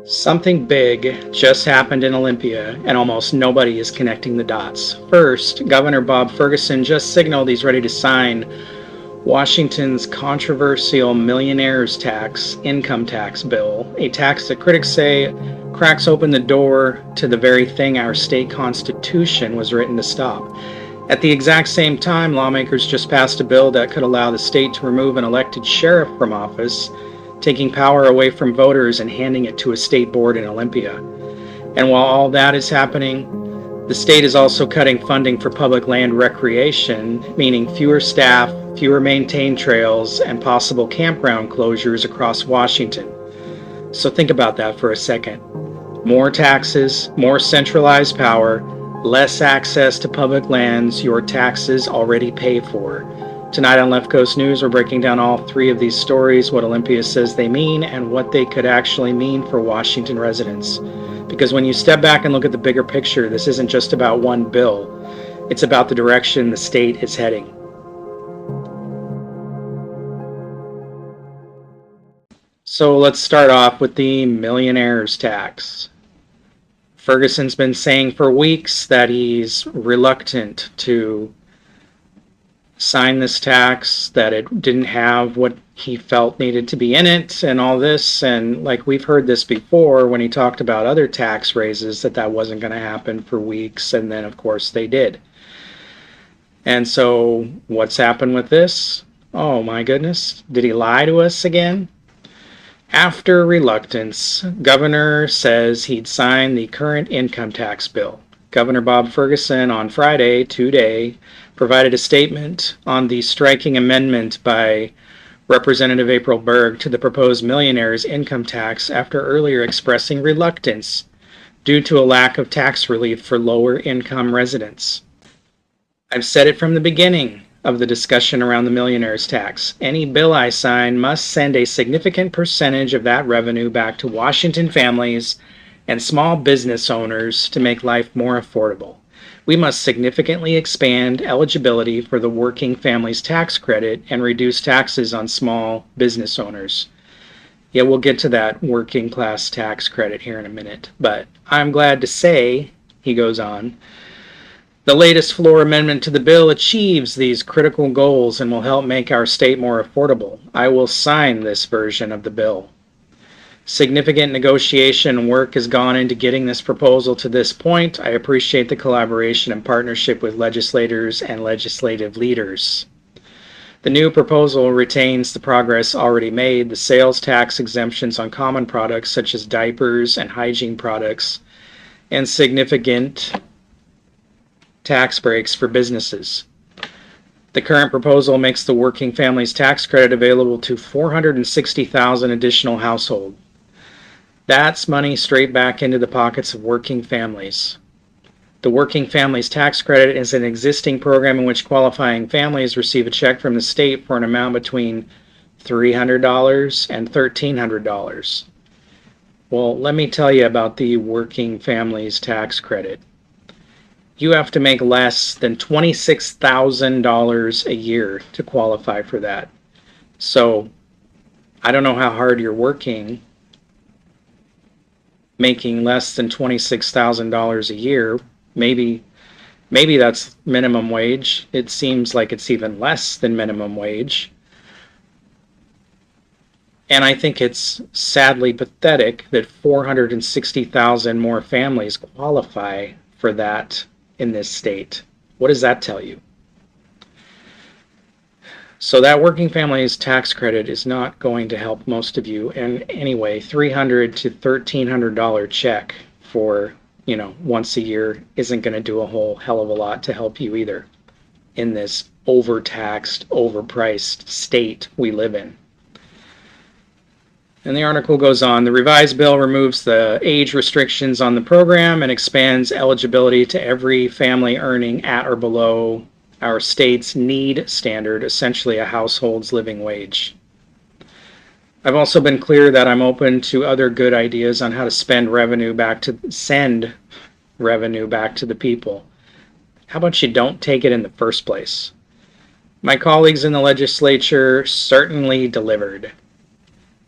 Something big just happened in Olympia, and almost nobody is connecting the dots. First, Governor Bob Ferguson just signaled he's ready to sign Washington's controversial Millionaires Tax income tax bill, a tax that critics say cracks open the door to the very thing our state constitution was written to stop. At the exact same time, lawmakers just passed a bill that could allow the state to remove an elected sheriff from office, taking power away from voters and handing it to a state board in Olympia. And while all that is happening, the state is also cutting funding for public land recreation, meaning fewer staff, fewer maintained trails, and possible campground closures across Washington. So think about that for a second. More taxes, more centralized power, less access to public lands your taxes already pay for. Tonight on Left Coast News, we're breaking down all three of these stories, what Olympia says they mean, and what they could actually mean for Washington residents. Because when you step back and look at the bigger picture, this isn't just about one bill. It's about the direction the state is heading. So let's start off with the Millionaires Tax. Ferguson's been saying for weeks that he's reluctant to sign this tax, that it didn't have what he felt needed to be in it and all this, and like we've heard this before when he talked about other tax raises, that wasn't going to happen for weeks, and then of course they did. And so what's happened with this? Oh my goodness, did he lie to us again? After reluctance, Governor says he'd sign the current income tax bill. Governor Bob Ferguson on Friday, today, provided a statement on the striking amendment by Representative April Berg to the proposed millionaire's income tax after earlier expressing reluctance due to a lack of tax relief for lower income residents. I've said it from the beginning of the discussion around the millionaire's tax. Any bill I sign must send a significant percentage of that revenue back to Washington families and small business owners to make life more affordable. We must significantly expand eligibility for the Working Families Tax Credit and reduce taxes on small business owners. Yeah, we'll get to that working class tax credit here in a minute, but I'm glad to say, he goes on, the latest floor amendment to the bill achieves these critical goals and will help make our state more affordable. I will sign this version of the bill. Significant negotiation and work has gone into getting this proposal to this point. I appreciate the collaboration and partnership with legislators and legislative leaders. The new proposal retains the progress already made, the sales tax exemptions on common products such as diapers and hygiene products, and significant tax breaks for businesses. The current proposal makes the Working Families Tax Credit available to 460,000 additional households. That's money straight back into the pockets of working families. The Working Families Tax Credit is an existing program in which qualifying families receive a check from the state for an amount between $300 and $1,300. Well, let me tell you about the Working Families Tax Credit. You have to make less than $26,000 a year to qualify for that. So, I don't know how hard you're working, making less than $26,000 a year. Maybe that's minimum wage. It seems like it's even less than minimum wage. And I think it's sadly pathetic that 460,000 more families qualify for that in this state. What does that tell you? So that Working Families Tax Credit is not going to help most of you. And anyway, $300 to $1,300 check for, once a year isn't going to do a whole hell of a lot to help you either in this overtaxed, overpriced state we live in. And the article goes on, the revised bill removes the age restrictions on the program and expands eligibility to every family earning at or below our state's need standard, essentially a household's living wage. I've also been clear that I'm open to other good ideas on how to send revenue back to the people. How about you don't take it in the first place? My colleagues in the legislature certainly delivered.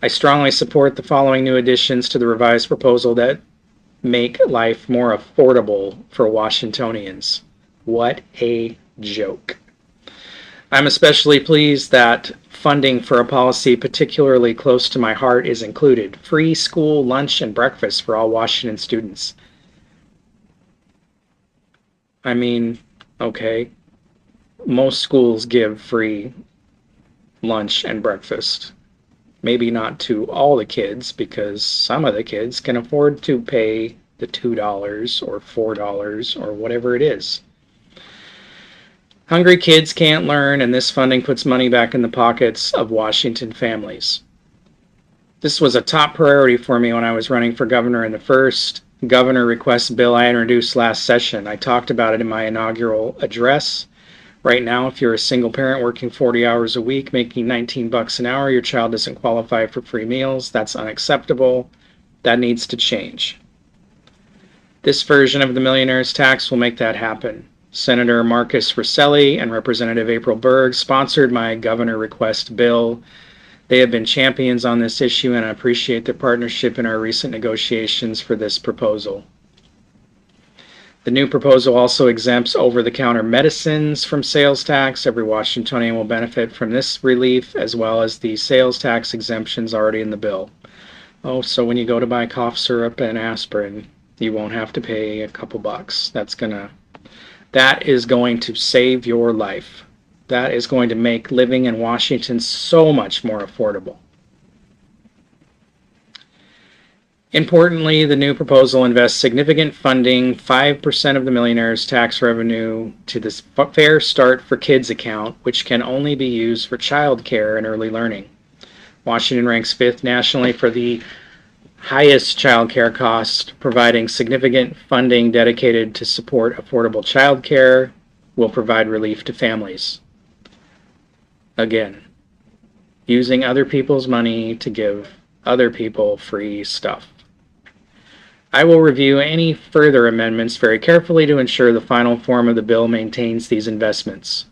I strongly support the following new additions to the revised proposal that make life more affordable for Washingtonians. What a joke. I'm especially pleased that funding for a policy particularly close to my heart is included. Free school lunch and breakfast for all Washington students. I mean, okay, most schools give free lunch and breakfast. Maybe not to all the kids, because some of the kids can afford to pay the $2 or $4 or whatever it is. Hungry kids can't learn, and this funding puts money back in the pockets of Washington families. This was a top priority for me when I was running for governor in the first governor request bill I introduced last session. I talked about it in my inaugural address. Right now, if you're a single parent working 40 hours a week, making $19 an hour, your child doesn't qualify for free meals. That's unacceptable. That needs to change. This version of the Millionaires Tax will make that happen. Senator Marcus Rosselli and Representative April Berg sponsored my governor request bill. They have been champions on this issue, and I appreciate their partnership in our recent negotiations for this proposal. The new proposal also exempts over-the-counter medicines from sales tax. Every Washingtonian will benefit from this relief, as well as the sales tax exemptions already in the bill. Oh, so when you go to buy cough syrup and aspirin, you won't have to pay a couple bucks. That is going to save your life. That is going to make living in Washington so much more affordable. Importantly, the new proposal invests significant funding, 5% of the Millionaires Tax revenue, to this Fair Start for Kids account, which can only be used for child care and early learning. Washington ranks 5th nationally for the highest child care cost. Providing significant funding dedicated to support affordable child care will provide relief to families. Again, using other people's money to give other people free stuff. I will review any further amendments very carefully to ensure the final form of the bill maintains these investments.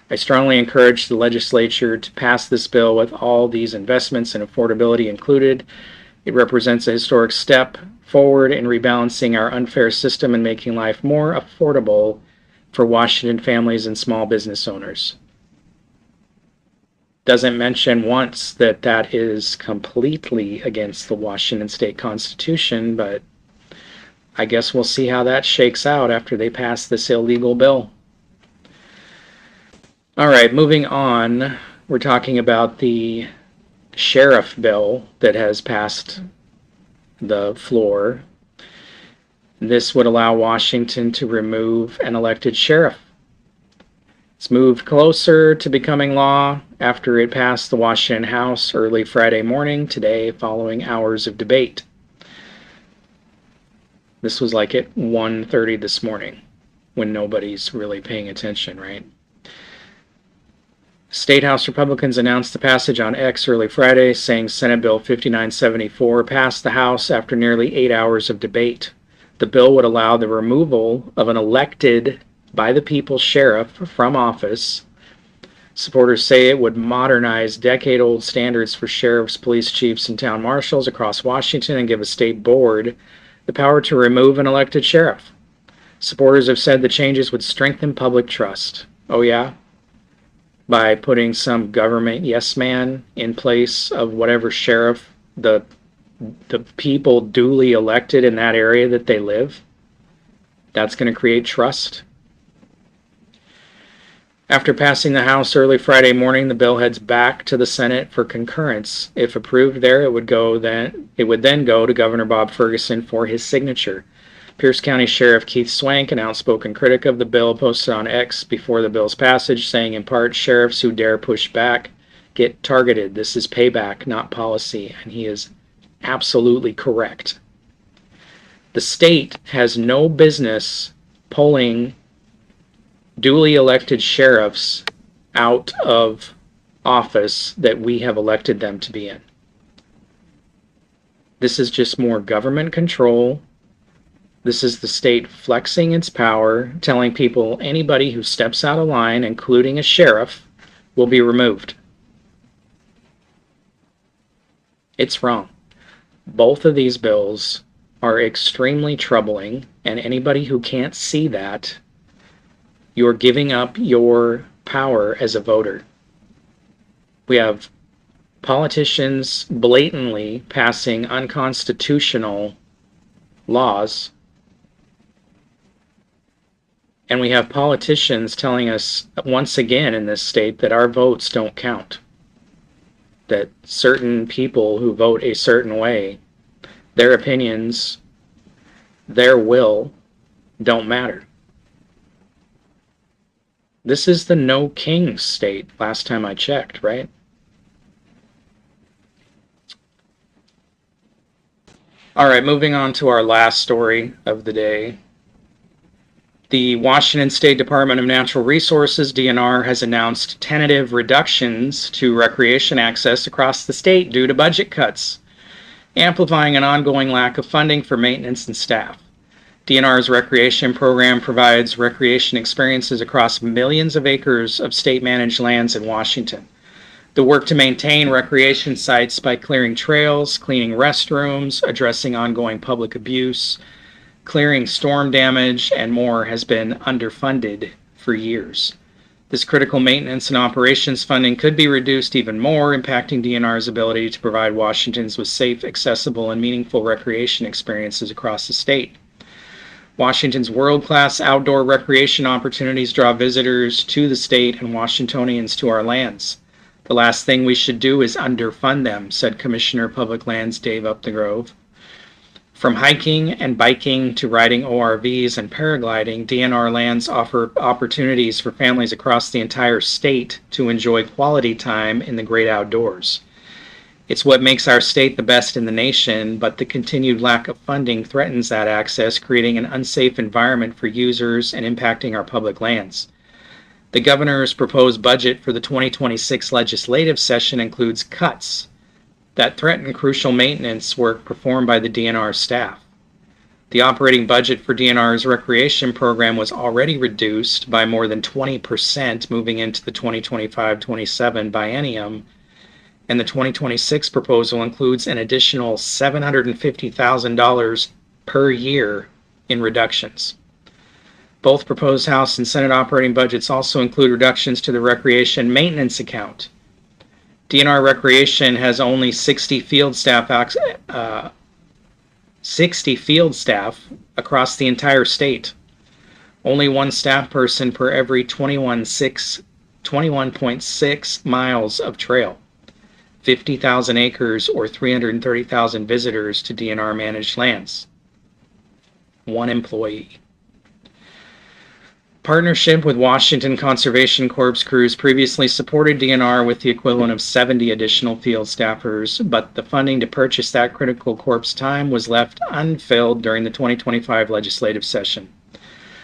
I strongly encourage the legislature to pass this bill with all these investments and affordability included. It represents a historic step forward in rebalancing our unfair system and making life more affordable for Washington families and small business owners. Doesn't mention once that that is completely against the Washington State Constitution, but I guess we'll see how that shakes out after they pass this illegal bill. All right, moving on, we're talking about the sheriff bill that has passed the floor. This would allow Washington to remove an elected sheriff. It's moved closer to becoming law after it passed the Washington House early Friday morning today, following hours of debate. This was like at 1:30 this morning, when nobody's really paying attention, right? State House Republicans announced the passage on X early Friday, saying Senate Bill 5974 passed the House after nearly 8 hours of debate. The bill would allow the removal of an elected by the people sheriff from office. Supporters say it would modernize decade-old standards for sheriffs, police chiefs, and town marshals across Washington and give a state board the power to remove an elected sheriff. Supporters have said the changes would strengthen public trust. Oh yeah? By putting some government yes man in place of whatever sheriff the people duly elected in that area that they live. That's going to create trust. After passing the House early Friday morning, the bill heads back to the Senate for concurrence. If approved there, it would then go to Governor Bob Ferguson for his signature. Pierce County Sheriff Keith Swank, an outspoken critic of the bill, posted on X before the bill's passage, saying in part, "Sheriffs who dare push back get targeted. This is payback, not policy." And he is absolutely correct. The state has no business pulling duly elected sheriffs out of office that we have elected them to be in. This is just more government control. This is the state flexing its power, telling people anybody who steps out of line, including a sheriff, will be removed. It's wrong. Both of these bills are extremely troubling, and anybody who can't see that, you're giving up your power as a voter. We have politicians blatantly passing unconstitutional laws, and we have politicians telling us once again in this state that our votes don't count, that certain people who vote a certain way, their opinions, their will don't matter. This is the no king state last time I checked, right? All right, moving on to our last story of the day. The Washington State Department of Natural Resources, DNR, has announced tentative reductions to recreation access across the state due to budget cuts, amplifying an ongoing lack of funding for maintenance and staff. DNR's recreation program provides recreation experiences across millions of acres of state-managed lands in Washington. The work to maintain recreation sites by clearing trails, cleaning restrooms, addressing ongoing public abuse, clearing storm damage, and more has been underfunded for years. This critical maintenance and operations funding could be reduced even more, impacting DNR's ability to provide Washingtons with safe, accessible, and meaningful recreation experiences across the state. Washington's world-class outdoor recreation opportunities draw visitors to the state and Washingtonians to our lands. The last thing we should do is underfund them, said Commissioner of Public Lands Dave Upthegrove. From hiking and biking to riding ORVs and paragliding, DNR lands offer opportunities for families across the entire state to enjoy quality time in the great outdoors. It's what makes our state the best in the nation, but the continued lack of funding threatens that access, creating an unsafe environment for users and impacting our public lands. The governor's proposed budget for the 2026 legislative session includes cuts that threaten crucial maintenance work performed by the DNR staff. The operating budget for DNR's recreation program was already reduced by more than 20% moving into the 2025-27 biennium, and the 2026 proposal includes an additional $750,000 per year in reductions. Both proposed House and Senate operating budgets also include reductions to the recreation maintenance account. DNR Recreation has only 60 field staff across the entire state. Only one staff person per every 21.6 miles of trail. 50,000 acres or 330,000 visitors to DNR managed lands. One employee. Partnership with Washington Conservation Corps crews previously supported DNR with the equivalent of 70 additional field staffers, but the funding to purchase that critical corps time was left unfilled during the 2025 legislative session.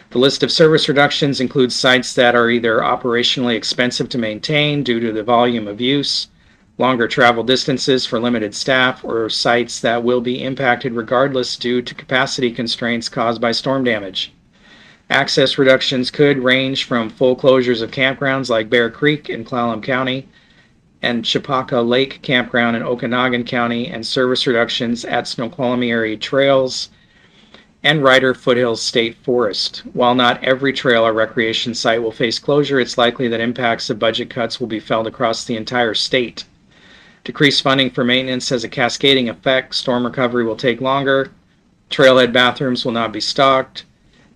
The list of service reductions includes sites that are either operationally expensive to maintain due to the volume of use, longer travel distances for limited staff, or sites that will be impacted regardless due to capacity constraints caused by storm damage. Access reductions could range from full closures of campgrounds like Bear Creek in Clallam County and Chapaka Lake Campground in Okanogan County, and service reductions at Snoqualmie area trails and Ryder Foothills State Forest. While not every trail or recreation site will face closure, it's likely that impacts of budget cuts will be felt across the entire state. Decreased funding for maintenance has a cascading effect. Storm recovery will take longer. Trailhead bathrooms will not be stocked.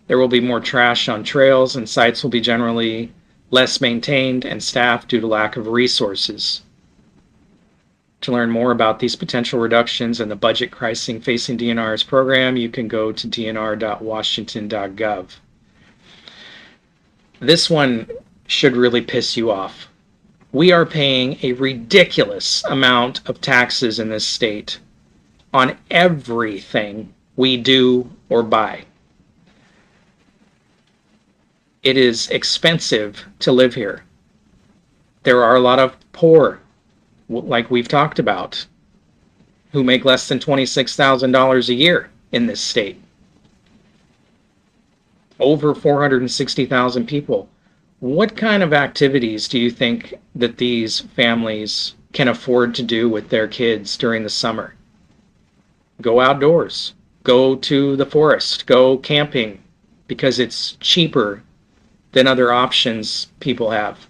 There will be more trash on trails, and sites will be generally less maintained and staffed due to lack of resources. To learn more about these potential reductions and the budget crisis facing DNR's program, you can go to dnr.washington.gov. This one should really piss you off. We are paying a ridiculous amount of taxes in this state on everything we do or buy. It is expensive to live here. There are a lot of poor, like we've talked about, who make less than $26,000 a year in this state. Over 460,000 people. What kind of activities do you think that these families can afford to do with their kids during the summer. Go outdoors, go to the forest, go camping, because it's cheaper than other options people have.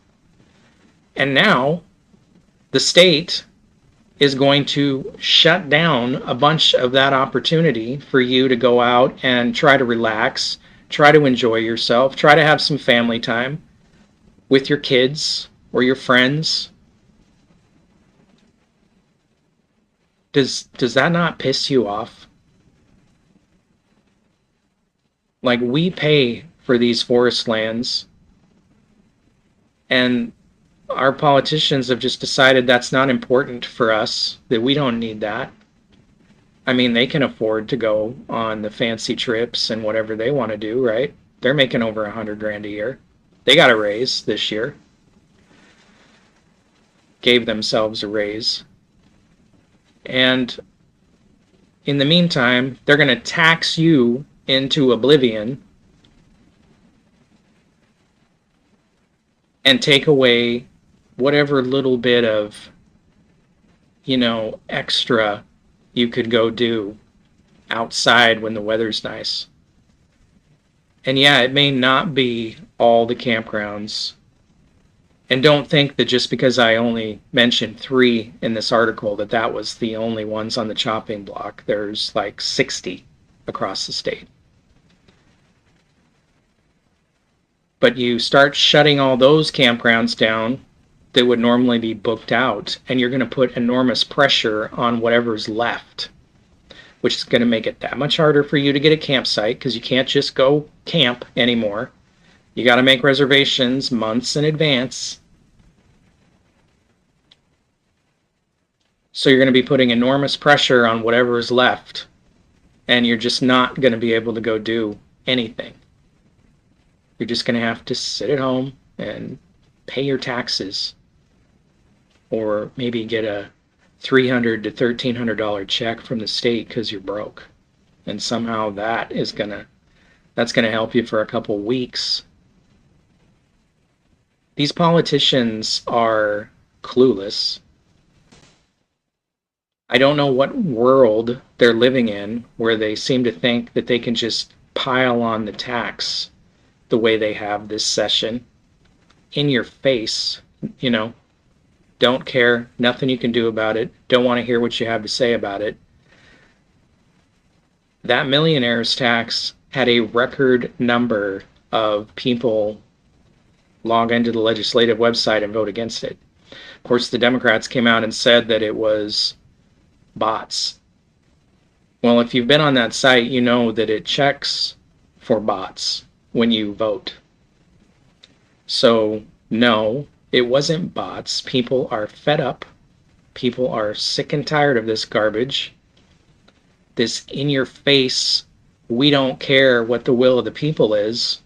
And now the state is going to shut down a bunch of that opportunity for you to go out and try to relax, try to enjoy yourself, try to have some family time with your kids or your friends. Does that not piss you off? Like, we pay for these forest lands, and our politicians have just decided that's not important for us, that we don't need that. I mean, they can afford to go on the fancy trips and whatever they want to do, right? They're making over $100,000 a year. They got a raise this year. Gave themselves a raise. And in the meantime, they're going to tax you into oblivion and take away whatever little bit of, extra you could go do outside when the weather's nice. And yeah, it may not be all the campgrounds. And don't think that just because I only mentioned 3 in this article that was the only ones on the chopping block. There's like 60 across the state. But you start shutting all those campgrounds down that would normally be booked out, and you're going to put enormous pressure on whatever's left, which is going to make it that much harder for you to get a campsite, because you can't just go camp anymore. You got to make reservations months in advance. So you're going to be putting enormous pressure on whatever is left, and you're just not going to be able to go do anything. You're just going to have to sit at home and pay your taxes, or maybe get a $300 to $1,300 check from the state because you're broke, and somehow that's going to help you for a couple weeks. These politicians are clueless. I don't know what world they're living in where they seem to think that they can just pile on the tax the way they have this session, in your face, don't care, nothing you can do about it, don't want to hear what you have to say about it. That Millionaires Tax had a record number of people log into the legislative website and vote against it. Of course, the Democrats came out and said that it was bots. Well, if you've been on that site, you know that it checks for bots when you vote. So, no, it wasn't bots. People are fed up. People are sick and tired of this garbage. This in-your-face, we don't care what the will of the people is.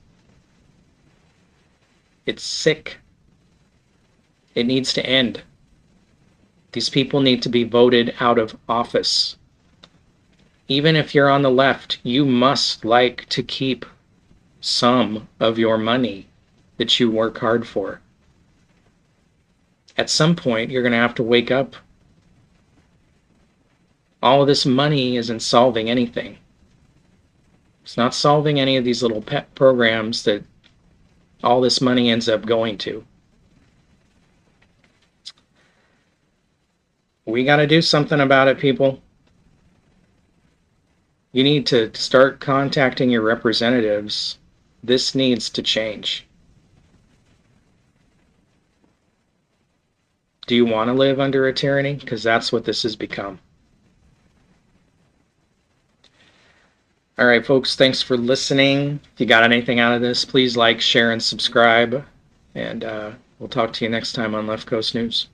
It's sick. It needs to end. These people need to be voted out of office. Even if you're on the left, you must like to keep some of your money that you work hard for. At some point, you're going to have to wake up. All of this money isn't solving anything. It's not solving any of these little pet programs that all this money ends up going to. We got to do something about it, people. You need to start contacting your representatives. This needs to change. Do you want to live under a tyranny? Because that's what this has become. All right, folks, thanks for listening. If you got anything out of this, please like, share, and subscribe. And we'll talk to you next time on Left Coast News.